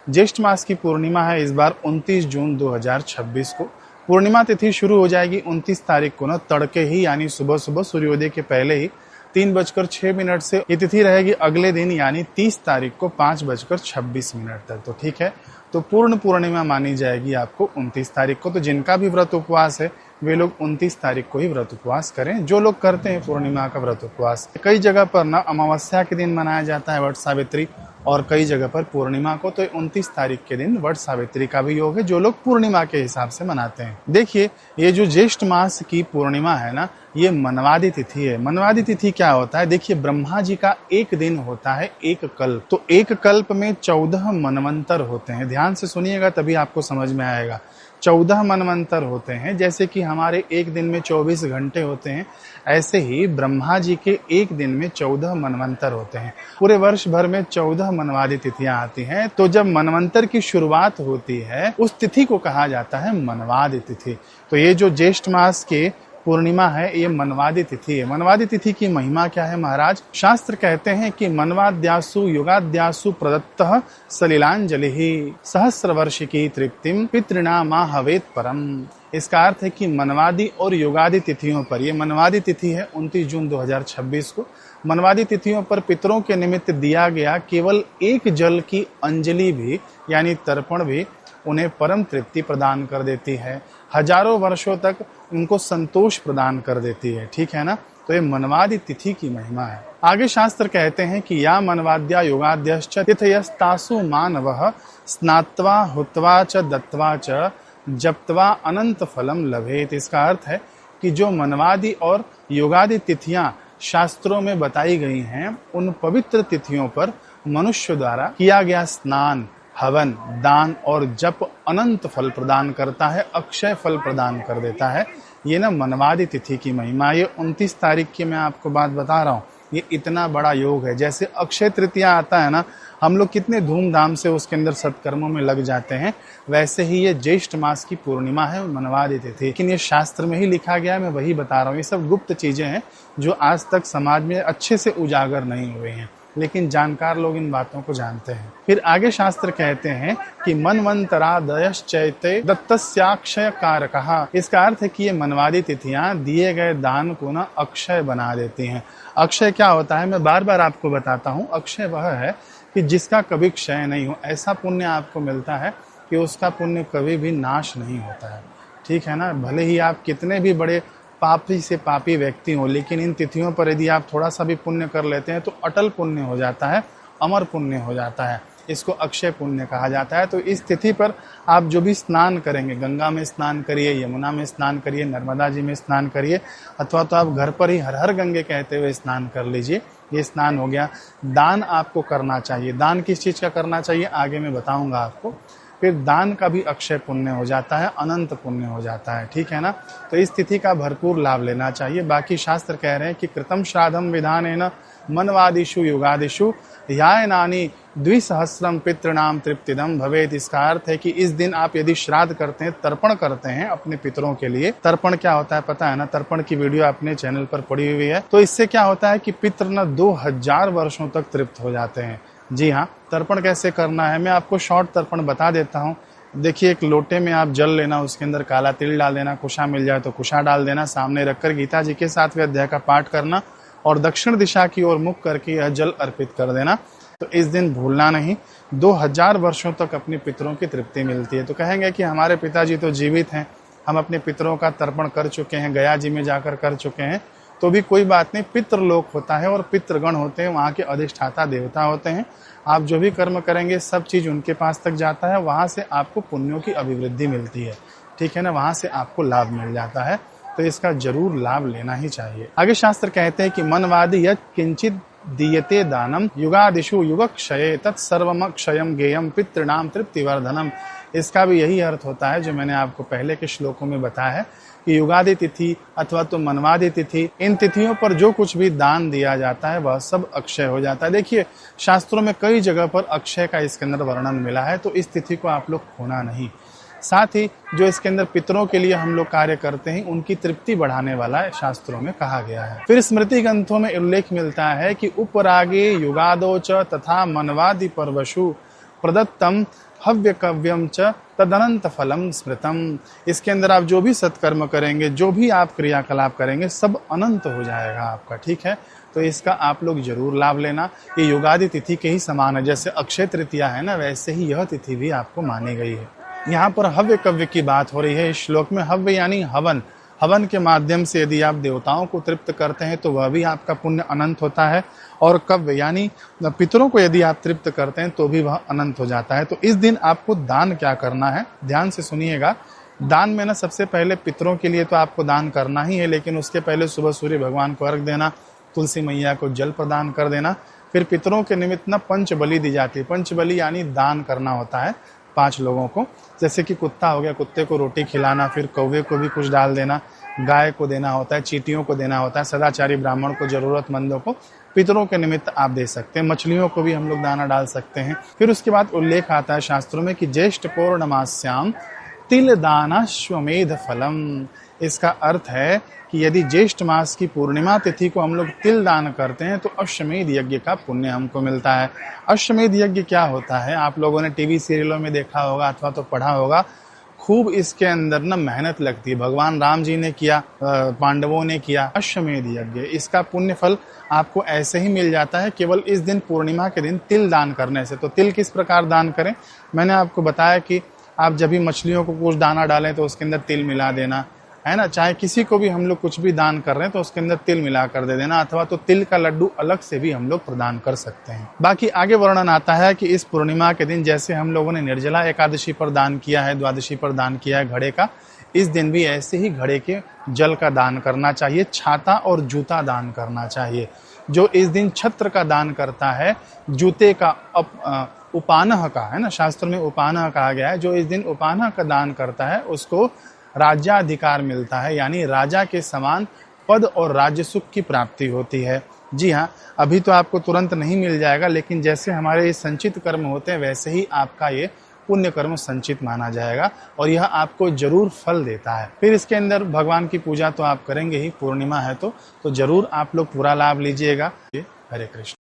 ज्येष्ठ मास की पूर्णिमा है इस बार 29 जून 2026 को। पूर्णिमा तिथि शुरू हो जाएगी 29 तारीख को ना तड़के ही, यानी सुबह सुबह सूर्योदय के पहले ही 3:06 से। ये तिथि रहेगी अगले दिन यानी 30 तारीख को 5:26 तक। तो ठीक है, तो पूर्ण पूर्णिमा मानी जाएगी आपको 29 तारीख को। तो जिनका भी व्रत उपवास है वे लोग 29 तारीख को ही व्रत उपवास करें, जो लोग करते हैं पूर्णिमा का व्रत उपवास। कई जगह पर ना अमावस्या के दिन मनाया जाता है वट सावित्री, और कई जगह पर पूर्णिमा को। तो 29 तारीख के दिन वट सावित्री का भी योग है, जो लोग पूर्णिमा के हिसाब से मनाते हैं। देखिए, ये जो ज्येष्ठ मास की पूर्णिमा है ना, ये मनवादी तिथि है। मनवादी तिथि क्या होता है? देखिए, ब्रह्मा जी का एक दिन होता है एक कल्प। तो एक कल्प में 14 मनवंतर होते हैं। ध्यान से सुनिएगा तभी आपको समझ में आएगा। 14 मनवंतर होते हैं। जैसे कि हमारे एक दिन में 24 घंटे होते हैं, ऐसे ही ब्रह्मा जी के एक दिन में 14 मनवंतर होते हैं। पूरे वर्ष भर में 14 मनवादी तिथियां आती हैं। तो जब मनवंतर की शुरुआत होती है उस तिथि को कहा जाता है मनवादी तिथि। तो ये जो ज्येष्ठ मास के पूर्णिमा है ये मनवादी तिथि है। मनवादी तिथि की महिमा क्या है महाराज? शास्त्र कहते हैं कि मनवाद्यासु युगाद्यासु प्रदत्तः सलिलांजलि सहस्र वर्ष की तृप्तिम पितृणामा हवेत परम। इसका अर्थ है कि मनवादी और युगादि तिथियों पर, ये मनवादी तिथि है 29 जून 2026 को, मनवादी तिथियों पर पितरों के निमित्त दिया गया केवल एक जल की अंजलि भी यानी तर्पण भी उन्हें परम तृप्ति प्रदान कर देती है, हजारों वर्षों तक उनको संतोष प्रदान कर देती है। ठीक है ना? तो ये मनवादी तिथि की महिमा है। आगे शास्त्र कहते हैं कि या मनवाद्या योगाद्यश्च तिथयस्तासु मानवः स्नात्वा हुत्वा च दत्वा च जप्त्वा अनंत फलम लभेत। इसका अर्थ है कि जो मनवादी और योगादि तिथियां शास्त्रों में बताई गई हैं, उन पवित्र तिथियों पर मनुष्य द्वारा किया गया स्नान, हवन, दान और जप अनंत फल प्रदान करता है, अक्षय फल प्रदान कर देता है। ये ना मनवादी तिथि की महिमा। ये 29 तारीख की मैं आपको बात बता रहा हूँ, ये इतना बड़ा योग है। जैसे अक्षय तृतीया आता है ना, हम लोग कितने धूमधाम से उसके अंदर सत्कर्मों में लग जाते हैं, वैसे ही ये ज्येष्ठ मास की पूर्णिमा है मनवादी तिथि। लेकिन ये शास्त्र में ही लिखा गया है, मैं वही बता रहा हूँ। ये सब गुप्त चीजें हैं जो आज तक समाज में अच्छे से उजागर नहीं हुए हैं, लेकिन जानकार लोग इन बातों को जानते हैं। फिर आगे शास्त्र कहते हैं कि मनवंतरादयश्चैते दत्तस्याक्षय कारकः। इसका अर्थ है कि ये मनवादी तिथियां दिए गए दान को ना अक्षय बना देती हैं। अक्षय क्या होता है? मैं बार बार आपको बताता हूँ। अक्षय वह है कि जिसका कभी क्षय नहीं हो। ऐसा पुण्य आपको मिलता है कि उसका पुण्य कभी भी नाश नहीं होता है। ठीक है ना? भले ही आप कितने भी बड़े पापी से पापी व्यक्ति हो, लेकिन इन तिथियों पर यदि आप थोड़ा सा भी पुण्य कर लेते हैं तो अटल पुण्य हो जाता है, अमर पुण्य हो जाता है। इसको अक्षय पुण्य कहा जाता है। तो इस तिथि पर आप जो भी स्नान करेंगे, गंगा में स्नान करिए, यमुना में स्नान करिए, नर्मदा जी में स्नान करिए, अथवा तो आप घर पर ही हर हर गंगे कहते हुए स्नान कर लीजिए। ये स्नान हो गया। दान आपको करना चाहिए। दान किस चीज़ का करना चाहिए आगे मैं बताऊंगा आपको। फिर दान का भी अक्षय पुण्य हो जाता है, अनंत पुण्य हो जाता है। ठीक है ना? तो इस तिथि का भरपूर लाभ लेना चाहिए। बाकी शास्त्र कह रहे हैं कि कृतम श्राद्धम विधानेन मनवादिषु युगादिषु यायनानि द्विसहस्रम पितृणाम तृप्तिदम भवेत। इसका अर्थ है कि इस दिन आप यदि श्राद्ध करते हैं, तर्पण करते हैं अपने पितरों के लिए। तर्पण क्या होता है पता है ना? तर्पण की वीडियो अपने चैनल पर पड़ी हुई है। तो इससे क्या होता है कि पितृ न 2000 वर्षों तक तृप्त हो जाते हैं। जी हाँ, तर्पण कैसे करना है मैं आपको शॉर्ट तर्पण बता देता हूँ। देखिए, एक लोटे में आप जल लेना, उसके अंदर काला तिल डाल देना, कुशा मिल जाए तो कुशा डाल देना, सामने रखकर गीता जी के 7वें अध्याय का पाठ करना और दक्षिण दिशा की ओर मुख करके यह जल अर्पित कर देना। तो इस दिन भूलना नहीं। 2000 वर्षों तक अपने पितरों की तृप्ति मिलती है। तो कहेंगे कि हमारे पिताजी तो जीवित हैं, हम अपने पितरों का तर्पण कर चुके हैं, गया जी में जाकर कर चुके हैं, तो भी कोई बात नहीं। पितृलोक होता है और पितृगण होते हैं, वहाँ के अधिष्ठाता देवता होते हैं। आप जो भी कर्म करेंगे सब चीज उनके पास तक जाता है, वहां से आपको पुण्यों की अभिवृद्धि मिलती है। ठीक है ना? वहां से आपको लाभ मिल जाता है। तो इसका जरूर लाभ लेना ही चाहिए। आगे शास्त्र कहते हैं कि मनवादी यत् किंचित दीयते दानम युगादिषु युगक्षये तत्सर्वमक्षयम गेयम पितृणाम तृप्तिवर्धनम। इसका भी यही अर्थ होता है जो मैंने आपको पहले के श्लोकों में बताया है कि युगादि तिथि अथवा तो मनवादी तिथि, इन तिथियों पर जो कुछ भी दान दिया जाता है वह सब अक्षय हो जाता है। देखिए, शास्त्रों में कई जगह पर अक्षय का इसके अंदर वर्णन मिला है। तो इस तिथि को आप लोग खोना नहीं। साथ ही जो इसके अंदर पितरों के लिए हम लोग कार्य करते हैं, उनकी तृप्ति बढ़ाने वाला शास्त्रों में कहा गया है। फिर स्मृति ग्रंथों में उल्लेख मिलता है कि उपरागे युगादो च तथा मनवादि पर्वशु प्रदत्तम हव्य कव्यम च तदनंत फलम स्मृतम। इसके अंदर आप जो भी सत्कर्म करेंगे, जो भी आप क्रियाकलाप करेंगे, सब अनंत हो जाएगा आपका। ठीक है, तो इसका आप लोग जरूर लाभ लेना। ये युगादि तिथि के ही समान है, जैसे अक्षय तृतीया है ना, वैसे ही यह तिथि भी आपको मानी गई है। यहाँ पर हव्य कव्य की बात हो रही है इस श्लोक में। हव्य यानी हवन, हवन के माध्यम से यदि आप देवताओं को तृप्त करते हैं तो वह भी आपका पुण्य अनंत होता है। और कव्य यानी पितरों को यदि आप तृप्त करते हैं तो भी वह अनंत हो जाता है। तो इस दिन आपको दान क्या करना है, ध्यान से सुनिएगा। दान में ना सबसे पहले पितरों के लिए तो आपको दान करना ही है, लेकिन उसके पहले सुबह सूर्य भगवान को अर्घ देना, तुलसी मैया को जल प्रदान कर देना। फिर पितरों के निमित्त ना पंच बलि दी जाती है। पंच बलि यानी दान करना होता है 5 लोगों को, जैसे कि कुत्ता हो गया, कुत्ते को रोटी खिलाना, फिर कौवे को भी कुछ डाल देना, गाय को देना होता है, चींटियों को देना होता है, सदाचारी ब्राह्मण को, जरूरतमंदों को पितरों के निमित्त आप दे सकते हैं। मछलियों को भी हम लोग दाना डाल सकते हैं। फिर उसके बाद उल्लेख आता है शास्त्रों में कि ज्येष्ठ पौर्णमास्याम तिल दानाश्वमेध फलम। इसका अर्थ है कि यदि ज्येष्ठ मास की पूर्णिमा तिथि को हम लोग तिल दान करते हैं तो अश्वमेध यज्ञ का पुण्य हमको मिलता है। अश्वमेध यज्ञ क्या होता है, आप लोगों ने टीवी सीरियलों में देखा होगा अथवा तो पढ़ा होगा। खूब इसके अंदर ना मेहनत लगती है। भगवान राम जी ने किया, पांडवों ने किया अश्वमेध यज्ञ। इसका पुण्य फल आपको ऐसे ही मिल जाता है केवल इस दिन, पूर्णिमा के दिन तिल दान करने से। तो तिल किस प्रकार दान करें, मैंने आपको बताया कि आप जब भी मछलियों को कुछ दाना डालें तो उसके अंदर तिल मिला देना है ना। चाहे किसी को भी हम लोग कुछ भी दान कर रहे हैं तो उसके अंदर तिल मिला कर दे देना, अथवा तो तिल का लड्डू अलग से भी हम लोग प्रदान कर सकते हैं। बाकी आगे वर्णन आता है कि इस पूर्णिमा के दिन जैसे हम लोगों ने निर्जला एकादशी पर दान किया है, द्वादशी पर दान किया है घड़े का, इस दिन भी ऐसे ही घड़े के जल का दान करना चाहिए। छाता और जूता दान करना चाहिए। जो इस दिन छत्र का दान करता है, जूते का उपानह का, है ना, शास्त्र में उपानह कहा गया है, जो इस दिन उपानह का दान करता है उसको राज्याधिकार मिलता है, यानी राजा के समान पद और राज्य सुख की प्राप्ति होती है। जी हाँ, अभी तो आपको तुरंत नहीं मिल जाएगा, लेकिन जैसे हमारे ये संचित कर्म होते हैं वैसे ही आपका ये पुण्य कर्म संचित माना जाएगा और यह आपको जरूर फल देता है। फिर इसके अंदर भगवान की पूजा तो आप करेंगे ही, पूर्णिमा है तो जरूर आप लोग पूरा लाभ लीजिएगा। हरे कृष्ण।